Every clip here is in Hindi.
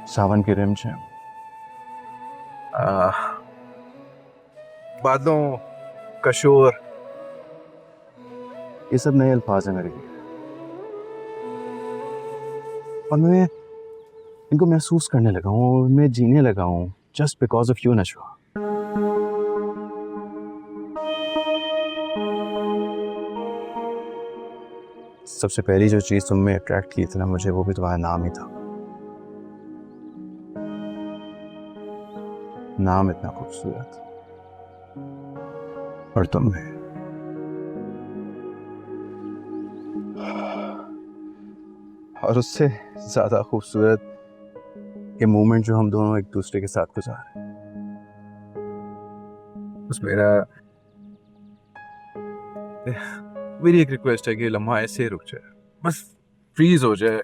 सावन की रिमझिम, बादलों का शोर, ये सब नए अल्फाज हैं मेरे लिए और मैं इनको महसूस करने लगा हूँ और मैं जीने लगा हूँ जस्ट बिकॉज ऑफ यू नशवा। सबसे पहली जो चीज तुम में अट्रैक्ट की थी ना मुझे, वो भी तुम्हारा नाम ही था। नाम इतना खूबसूरत और तुम में। और उससे ज्यादा खूबसूरत ये मोमेंट जो हम दोनों एक दूसरे के साथ गुजारे। बस मेरी एक रिक्वेस्ट है कि लम्हा ऐसे रुक जाए, बस फ्रीज हो जाए।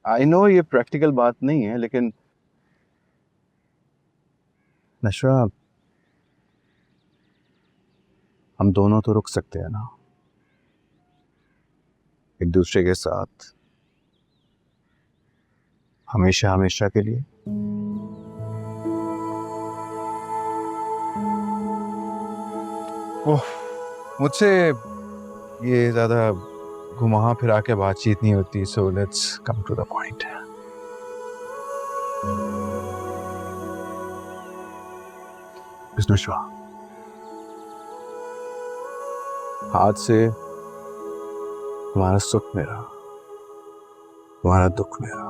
आई नो ये प्रैक्टिकल बात नहीं है, लेकिन नशरा, हम दोनों तो रुक सकते हैं ना एक दूसरे के साथ, हमेशा हमेशा के लिए। ओह, मुझसे ये ज्यादा घुमा फिरा के बातचीत नहीं होती, so let's come to the point. Nashra, आज से तुम्हारा सुख मेरा, तुम्हारा दुख मेरा,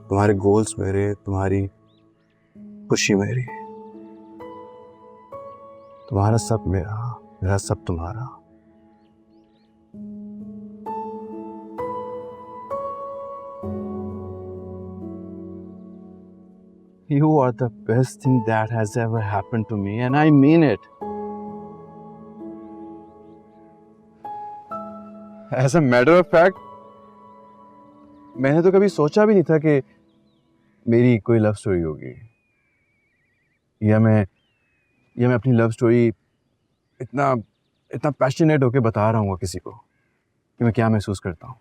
तुम्हारे गोल्स मेरे, तुम्हारी खुशी मेरी, तुम्हारा सब मेरा, मेरा सब तुम्हारा। You are the best thing that has ever happened to me, and I mean it. As a matter of fact, मैंने तो कभी सोचा भी नहीं था कि मेरी कोई लव स्टोरी होगी, या मैं अपनी लव स्टोरी इतना इतना पैशनेट होके बता रहा हूँ किसी को कि मैं क्या महसूस करता हूँ।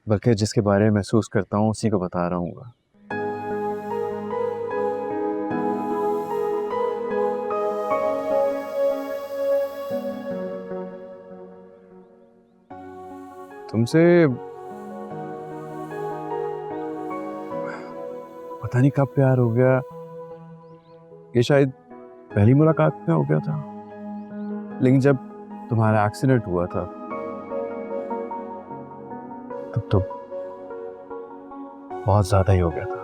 बल्कि जिसके बारे में महसूस करता हूँ उसी को बता रहा हूँ। तुमसे पता नहीं कब प्यार हो गया, ये शायद पहली मुलाकात में हो गया था, लेकिन जब तुम्हारा एक्सीडेंट हुआ था तब तो बहुत ज्यादा ही हो गया था।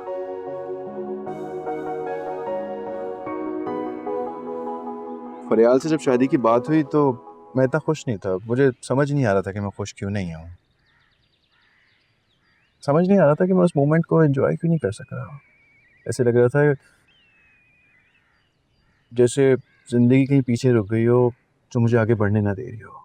फरियाल से जब शादी की बात हुई तो मैं इतना खुश नहीं था, मुझे समझ नहीं आ रहा था कि मैं खुश क्यों नहीं हूँ। समझ नहीं आ रहा था कि मैं उस मोमेंट को एंजॉय क्यों नहीं कर सक रहा। ऐसे लग रहा था जैसे जिंदगी कहीं पीछे रुक गई हो, जो मुझे आगे बढ़ने ना दे रही हो।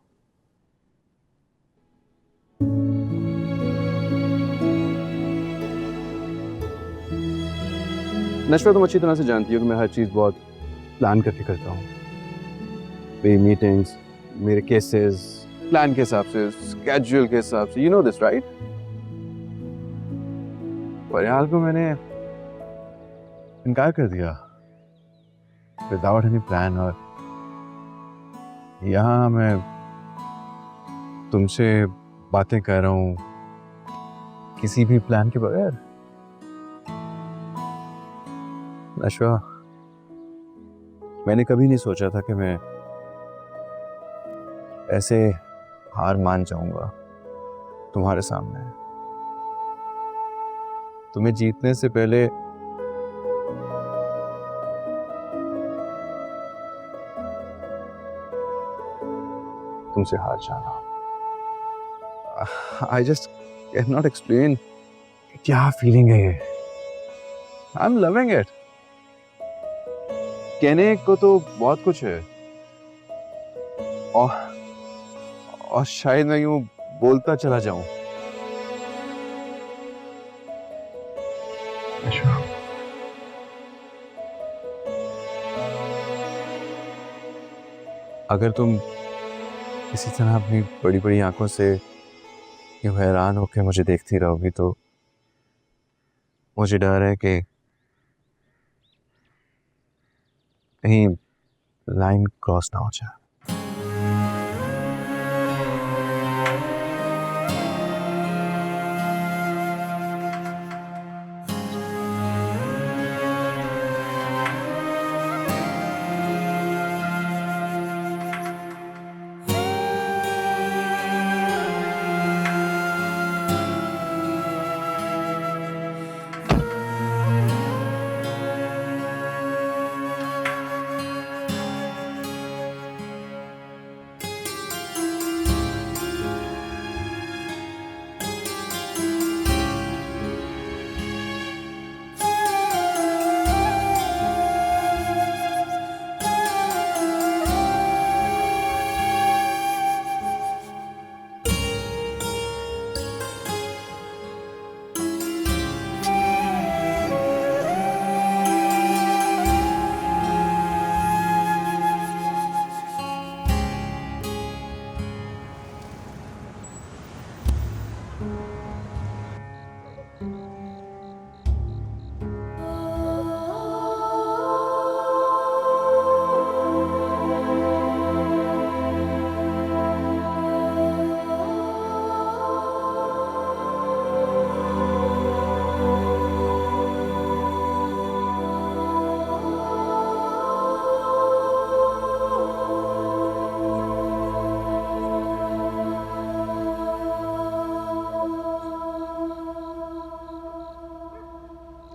नशवा, तुम अच्छी तरह से जानती हो कि मैं हर चीज़ बहुत प्लान करके करता हूँ। मेरी मीटिंग्स, मेरे केसेस, प्लान के हिसाब से, स्केड्यूल के हिसाब से। You know this right? फरियाल को मैंने इनकार कर दिया विदाउट एनी प्लान, और यहाँ मैं तुमसे बातें कर रहा हूँ किसी भी प्लान के बगैर। नशवा, मैंने कभी नहीं सोचा था कि मैं ऐसे हार मान जाऊंगा तुम्हारे सामने। तुम्हें जीतने से पहले तुमसे हार जाना। I just can not explain क्या फीलिंग है ये। I am loving it. कहने को तो बहुत कुछ है, और शायद मैं यूं बोलता चला जाऊं। अगर तुम इसी तरह अपनी बड़ी बड़ी आंखों से यूं हैरान होकर मुझे देखती रहोगी तो मुझे डर है कि कहीं लाइन क्रॉस ना हो जाए।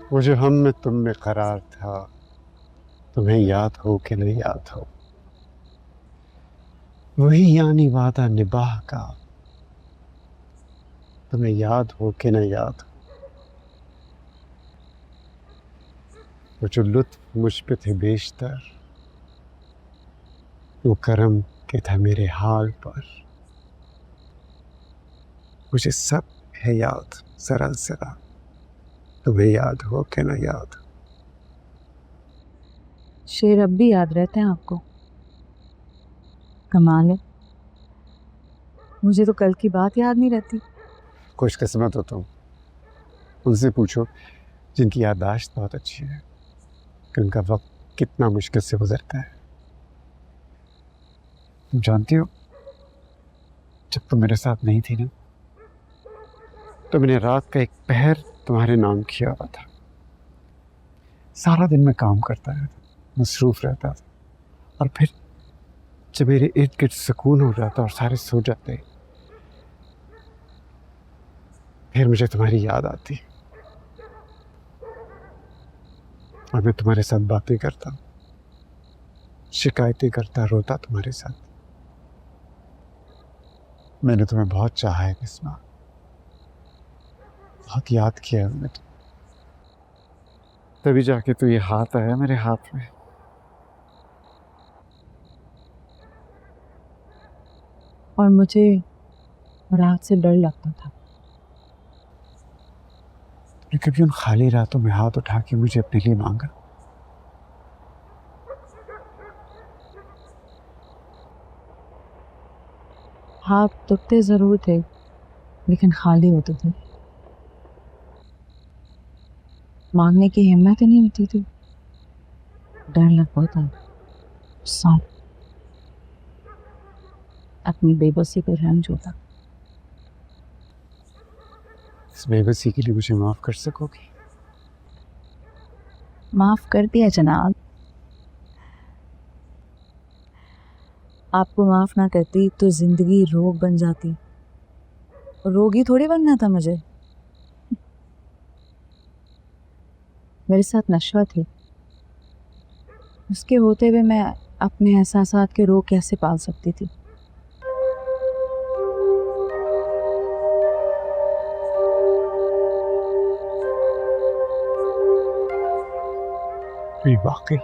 वो जो हम में तुम में करार था, तुम्हें याद हो कि नहीं याद हो, वही यानी वादा निभाह का, तुम्हें याद हो कि नहीं याद हो। वो जो लुत्फ मुझ पे थे बेशतर, वो करम के था मेरे हाल पर, मुझे सब है याद जरा जरा, तुम्हें याद हो कि ना याद हो। शेर अब भी याद रहते हैं आपको? कमाल है, मुझे तो कल की बात याद नहीं रहती। खुशकिस्मत हो तुम, उनसे पूछो जिनकी याददाश्त बहुत अच्छी है कि उनका वक्त कितना मुश्किल से गुजरता है। तुम जानती हो, जब तुम मेरे साथ नहीं थी ना, तो मैंने रात का एक पहर तुम्हारे नाम किया हुआ था। सारा दिन मैं काम करता रहता, मसरूफ रहता था, और फिर जब मेरे इर्द गिर्द सुकून हो जाता और सारे सो जाते, फिर मुझे तुम्हारी याद आती और मैं तुम्हारे साथ बातें करता, शिकायतें करता, रोता तुम्हारे साथ। मैंने तुम्हें बहुत चाहा है निस्मा, बहुत याद किया है मैंने। तभी जाके तो ये हाथ आया मेरे हाथ में। और मुझे रात से डर लगता था। तुमने कभी उन खाली रातों में हाथ उठा के मुझे अपने लिए मांगा? हाथ दुखते जरूर थे, लेकिन खाली होते थे। मांगने की हिम्मत ही नहीं होती थी, डर लगता था। सांप अपनी बेबसी पर रंग जोता। इस बेबसी के लिए मुझे माफ कर सकोगी? माफ कर दिया जनाब। आपको माफ ना करती तो जिंदगी रोग बन जाती। रोगी थोड़ी बनना था मुझे। मेरे साथ नशा थी, उसके होते हुए मैं अपने एहसासात के रोग कैसे पाल सकती थी? वाकई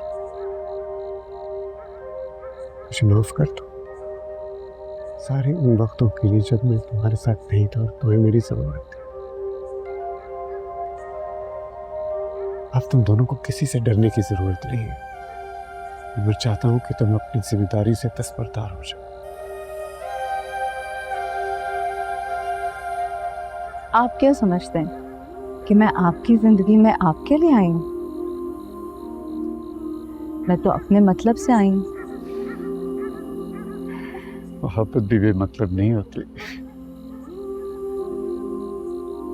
मुझे माफ कर दो, सारे उन वक्तों के लिए जब मैं तुम्हारे साथ नहीं था और तुम्हें मेरी जरूरत थी। अब तुम दोनों को किसी से डरने की जरूरत नहीं है। मैं चाहता हूं कि तुम अपनी जिम्मेदारी से दस्तबरदार हो जाओ। आप क्या समझते हैं कि मैं आपकी जिंदगी में आपके लिए आई हूँ? मैं तो अपने मतलब से आई हूँ। मोहब्बत भी बेमतलब नहीं होती।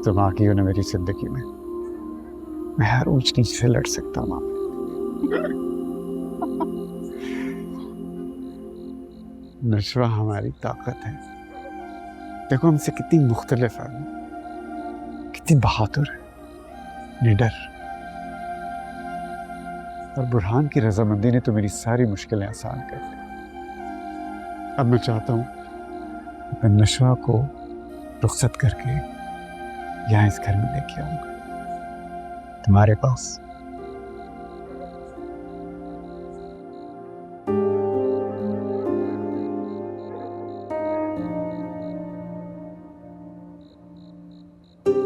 तुम आ गई हो ना मेरी जिंदगी में, मैं हर ऊंच नीच से लड़ सकता हूँ। नशवा हमारी ताकत है। देखो हमसे कितनी मुख्तलिफ है, कितनी बहादुर है, निडर। और बुरहान की रजामंदी ने तो मेरी सारी मुश्किलें आसान कर दी। अब मैं चाहता हूँ मैं नशवा को रुखसत करके यहाँ इस घर में लेके आऊंगा, तुम्हारे पास।